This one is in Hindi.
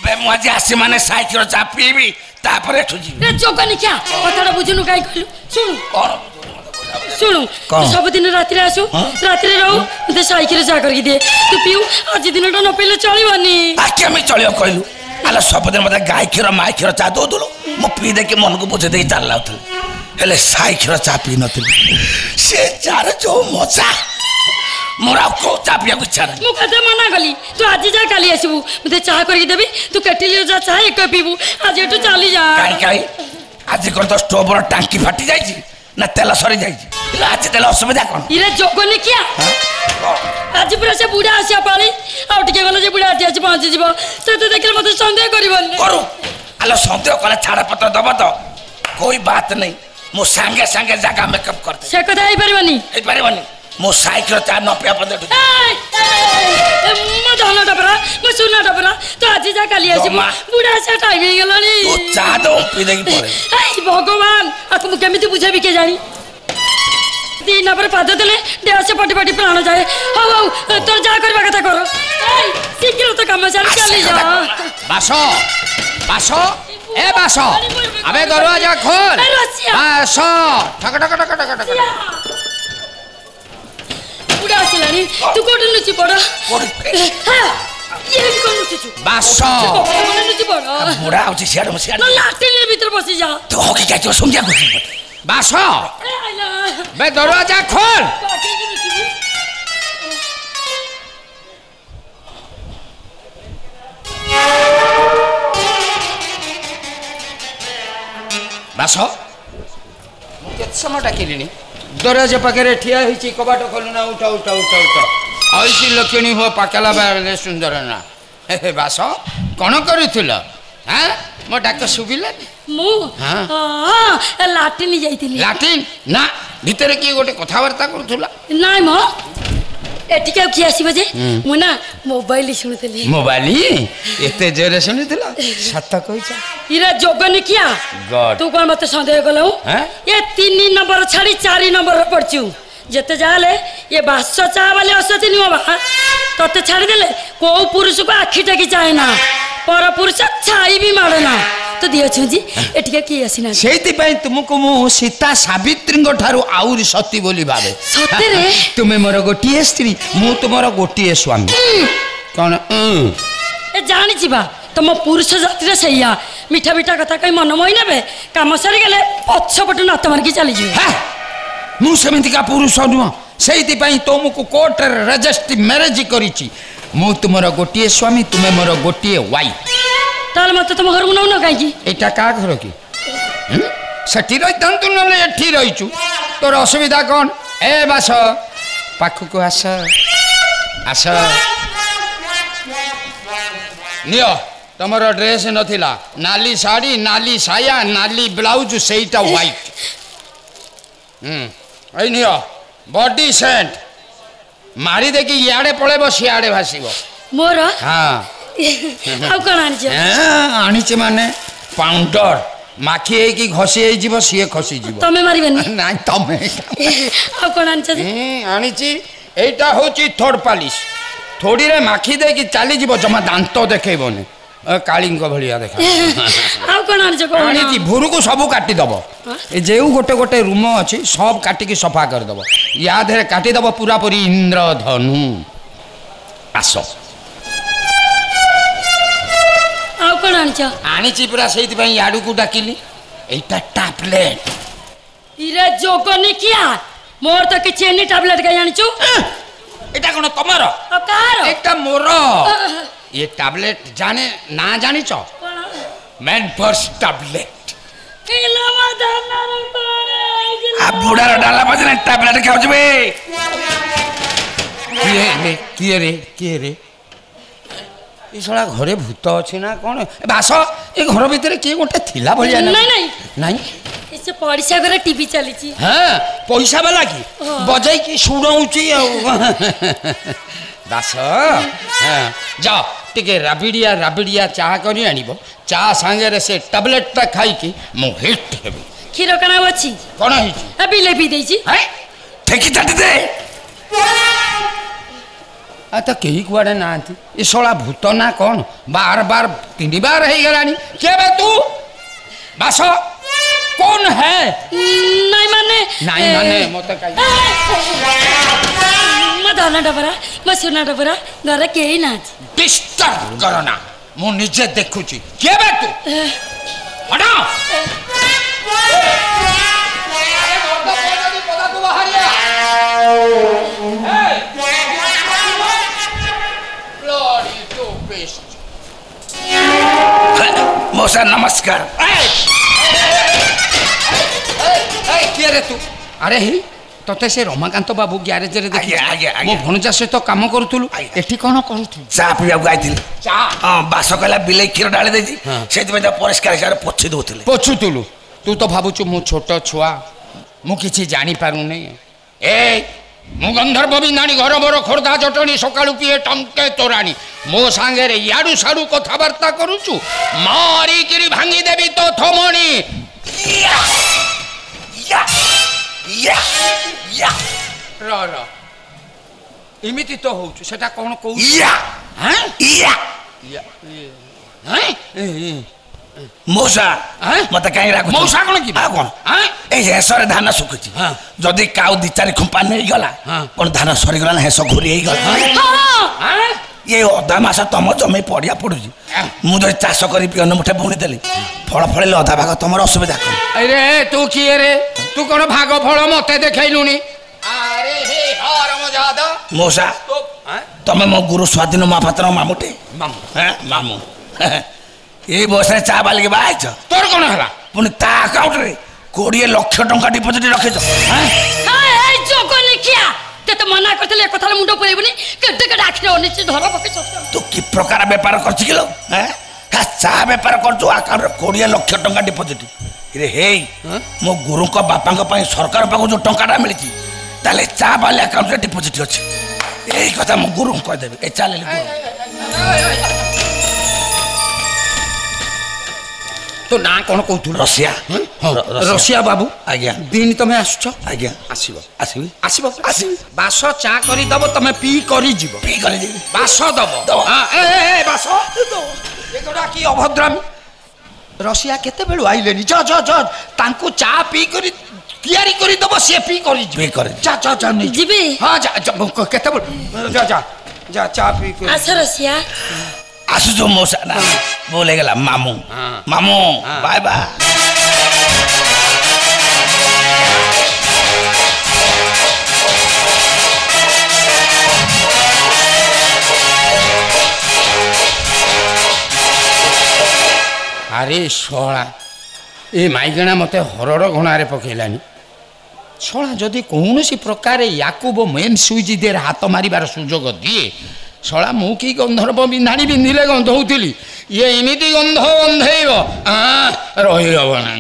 बे मु आज आसी माने साइकिल चा पीबी तापर एठु जी रे जोगनी क्या कथाटा बुझुनु काई कहलु सुनु कोन सुनु सब दिन रात रे आसु रात रे रहू मते साइकिल चा करके दे तू पिउ आज दिनटा न पीले चलिबनी आके मी चलियो कहलु आला सब दिन मते गाय खीर माय खीर चा दो दलो मु पी दे के मन को बुझे दे चल लाउथल हेले साइकिल चा पी नथिल से चार जो मजा मोरा को चा पिया को इच्छा मु कते मना गली तू आज जा काली आसीबू मते चाह करके देबी तू केटिल जा चाह एक पीबू आज एटू चली जा काई आज कर तो स्टोव रो टांकी फाटी जाई छी ना तेल सरी जाई छी आज तेल असुविधा कोन इरे जोगनी क्या आज पूरा से बुढ़ा आसिया पाली आ टिके गले जे बुढ़ा आसी पहुंच जीवो से तो देखले मते संदेह करबन करू आलो संदेह कले छाड़ा पत्र दब तो कोई बात नहीं मो संगे संगे जगह मेकअप करते से कथा आई परबनी मो साइकिल चा न पिया पदे म धन डबरा म सुना डबरा तो आज जा काली आसी बुढ़ा से टाइम हो गलानी तो चा दो पी देगी पड़े ए भगवान आकु केमिति बुझेबी के जानी दिन पर पाद देले देह से पटी पटी प्राण जाए हौ तोर जा करबा कथा करो ए शीघ्र तो काम चली जा बासो बासो ए बासो अबे दरवाजा खोल बासो ठक ठक ठक ठक ठक बुढ़ा आसिलानी तू कोट नुची पड़ हां ये भी कोन नुची छु बासो नुची पड़ बुढ़ा आउची सियाड मसिया ना लाटिन भीतर बसी जा तो होके क्या जो समझा को बासो बे दरवाजा खोल बासो केत समय डाकिलिनी दरवाजा पाखे ठिया होई कबाट खोलुना उठा उठा उठा उठा ऐसी लक्षणी हो पाकला बारे सुंदर ना हे बासो कौन करूथिल हां मो डाक सुबिला मु हां लाटिन जाईतिली लाटिन ना भीतर की गोटे कथावार्ता करूथुला नाइ मो एटी के की आसी बजे मु ना मोबाइल सुनथली मोबाइल एते जोरे सुनिथिला सत कहिसा इरा जोगन किया तू कोन मते संदेह गलौ ये 3 नंबर छाड़ी 4 नंबर पड़चू जते जाले ये बासो चा वाले असति नियो बा तते छाड़ी देले को पुरुष को आखी टकी चाहे ना पर पुरुष छाई भी मारे ना तो दियो छुजी एटिका की आसीना सेति पई तुमको मु सीता सावित्री ठारू आउरी सती बोली भाबे सते रे तुमे मोर गोटिए स्त्री मु तुमर गोटिए स्वामी कोन ए जानि छिबा तुम पुरुष जाति रे सैया मीठा मीठा कथा कई मन मोई नेबे काम सरी गेले पछपटु नात मार के चली जी हां मु समिति का पुरुष नु सेति पई तुमको कोर्ट रजिस्ट्री मैरिज करिछि मु तुमर गोटिए स्वामी तुमे मोर गोटिए वाइफ ताल मत तुम घर न काई एटा का घर की सठी रही तंतु न एठी रहिचु तोर असुविधा कोन ए बास पाखु को आस आस नियो तमरो ड्रेस नथिला नाली साड़ी नाली साया नाली ब्लाउज सेटा व्हाइट ए नियो बॉडी सेंट मारी दे कि याडे पळेबो सियाडे भासीबो मोर हां आउ कोन आनिचे माने पाउडर माखी है कि घसी है जीव सी खसी जीव तमे मारिबेनी ना तमे आउ कोन आनिची एटा होची थर्ड पालिश थोड़ी रे माखी दे कि चाली जीव जमा दांत देखेबोनी कालिंग भलिया देखा आउ कोन आनिची भुरु को सब काटी दबो ए जेउ गोटे गोटे रूम अछि सब काटी के सफा कर दबो या धरे काटी दबो पूरा पूरी इंद्रधनु आसो आउ कोन आनिची पूरा सेति पई याडू को डाकिली एटा टैबलेट इरे जोगनी किया मोर तो किछि एनी टैबलेट का जानिचू एटा कोन तमरो अब कार एटा मोरो ये टैबलेट जाने ना जानी छो मैन पर्स टैबलेट किला मदनर पर आ बुढ़ा डाला बजने टैबलेट खाउ जबे किए रे ये साला घरे भूत अछि ना कोन बास ए घर भीतर के गोटे थिला भलिया ना नहीं नहीं इसे पड़िसा घरे टीवी चली छी हां पैसा वाला की बजाई की सुनाउची दास हां जा टिके राबिडिया चाह करी आनिबो चाह संगे रे से टैबलेट ता खाई की मु हिट हेबी खीरो कना अछि कोन हिची अभी ले पी देई छी ठेकी चट दे तो कहीं कुआड़े ना ये शला भूत ना कौन बार बार 3 बार हो गलानी के बे तू बास कौन है नहीं माने मत कहीं मैं दाना डबरा मैं सुना डबरा घर के ही ना डिस्टर्ब करो ना मु निजे देखुची के बे तू हटा मौसा नमस्कार किए रे तू अरे ही तोते से रमाकांत बाबू ग्यारेज रे देखि मो भणजा सहित काम करूथुलु एठी कोन करूथु चा पिया गाइथिल चा हां बास कहला बिले खीर डाले देजी सेति में परिष्कार हिसाब पोछि दोथिले पोछुथुलु तू तो भाबुछु मु छोट छुआ मु किछि जानि पारु नै ए मु गंधर्व बिंदाणी घर बर खोर्धा जटणी सकाळु पिए टंके तोराणी मो सांगे रे याडू साडू कथावार्ता करूछु मारी किरी भांगी देबी तो थमणी या या या या र इमिति तो होछु सेटा कोन कहू या हैं या या हैं मौसा मत कहीं राखु मौसा कोन की कोन ए हेसरे धान सुखुची जदी काउ दी चारि खुंपा नै गला कोन धान सरी गला हेस घुरी हे गला ये अधा मास तम जमे पड़िया पड़ुची मु जो चाष करी पियन मुठे बुणी देली फल फळले अधा भाग तमर असुविधा कर अरे तू किए रे तू कोन भाग फळ मते देखैलुनी अरे हे हरम जादा मौसा तमे मो गुरु स्वाधीन महापात्र मामुटे मामू मामू ये बस रे चा बाली के बाइछ तोर कोन हला पुनी ता अकाउंट रे 20 लाख टंका डिपोजिट रखे छ ए जोगनिकिया ते तो मना करथले कथा मुंडो परेबनी केते के आखिर अनिच धर पके तू की प्रकार व्यापार करछि किलो हैं हा चा व्यापार करछु अकाउंट रे 20 लाख टंका डिपोजिट रे हे मो गुरु को बापा को पई सरकार पाको जो टंकाटा मिलिछि ताले चा बाली अकाउंट रे डिपोजिट अछि एई कथा मो गुरु को देबे ए चाले तो ना कौन कहू रसिया रसिया बाबू आज्ञा दिन तमे आसछ आज्ञा आसीबो आसीबी आसीबो आसीबी बास चा करी दबो तमे पी करी जीवो पी करी जीवो बास दबो हां ए बास दो एकोडा की अभद्रामी रसिया केते बेलु आइलेनी जा जा जा तांको चा पी करी तैयारी करी दबो से पी करी पी करी जा जा जा नहीं जीबी हां जा केते बेलु जा जा जा चा पी करी आसो रसिया आसु जो मौसा ना बोले गला मामू मामू बाय बाय अरे शोला ए माइगणा मते हरड़ घणारे पकेलानी शोला जदि कौनसी प्रकार याकूब मेन सुइज देर हाथ मारिबार सुजोग दिए शला मु कि गंधर्व बिंधाणी बिंधिले गंध होउतिली ये इमिति गंध गंधेइब रही हब ना।